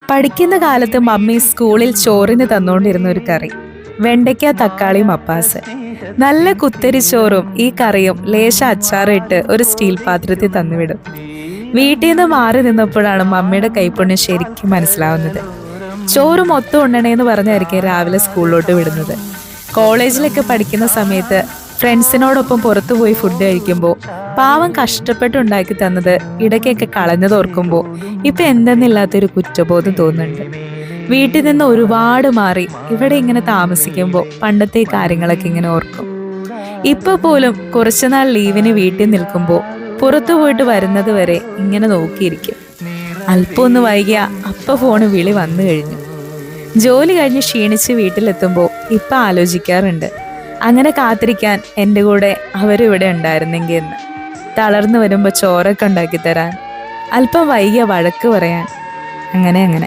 പഠിക്കുന്ന കാലത്ത് മമ്മി സ്കൂളിൽ ചോറിന് തന്നുകൊണ്ടിരുന്ന ഒരു കറി, വെണ്ടയ്ക്ക തക്കാളി മപ്പാസ്. നല്ല കുത്തരി ചോറും ഈ കറിയും ലേശ അച്ചാറിട്ട് ഒരു സ്റ്റീൽ പാത്രത്തിൽ തന്നുവിടും. വീട്ടിൽ നിന്ന് മാറി നിന്നപ്പോഴാണ് മമ്മിയുടെ കൈപ്പുണ്യം ശരിക്കും മനസ്സിലാവുന്നത്. ചോറ് മൊത്തം ഉണ്ണണേന്ന് പറഞ്ഞായിരിക്കും രാവിലെ സ്കൂളിലോട്ട് വിടുന്നത്. കോളേജിലൊക്കെ പഠിക്കുന്ന സമയത്ത് ഫ്രണ്ട്സിനോടൊപ്പം പുറത്തുപോയി ഫുഡ് കഴിക്കുമ്പോൾ പാവം കഷ്ടപ്പെട്ടുണ്ടാക്കി തന്നത് ഇടയ്ക്കൊക്കെ കളഞ്ഞതോർക്കുമ്പോൾ ഇപ്പൊ എന്തെന്നില്ലാത്തൊരു കുറ്റബോധം തോന്നുന്നുണ്ട്. വീട്ടിൽ നിന്ന് ഒരുപാട് മാറി ഇവിടെ ഇങ്ങനെ താമസിക്കുമ്പോൾ പണ്ടത്തെ കാര്യങ്ങളൊക്കെ ഇങ്ങനെ ഓർക്കും. ഇപ്പൊ പോലും കുറച്ചുനാൾ ലീവിന് വീട്ടിൽ നിൽക്കുമ്പോൾ പുറത്തു പോയിട്ട് വരുന്നത് വരെ ഇങ്ങനെ നോക്കിയിരിക്കും. അല്പം ഒന്ന് വൈകിയ അപ്പ ഫോണ് വിളി വന്നു കഴിഞ്ഞു. ജോലി കഴിഞ്ഞ് ക്ഷീണിച്ച് വീട്ടിലെത്തുമ്പോൾ ഇപ്പൊ ആലോചിക്കാറുണ്ട്, അങ്ങനെ കാത്തിരിക്കാൻ എൻ്റെ കൂടെ അവരിവിടെ ഉണ്ടായിരുന്നെങ്കിൽ എന്ന്. തളർന്നു വരുമ്പോൾ ചോറൊക്കെ ഉണ്ടാക്കി തരാൻ, അല്പം വൈകിയ വഴക്ക് പറയാൻ, അങ്ങനെ അങ്ങനെ.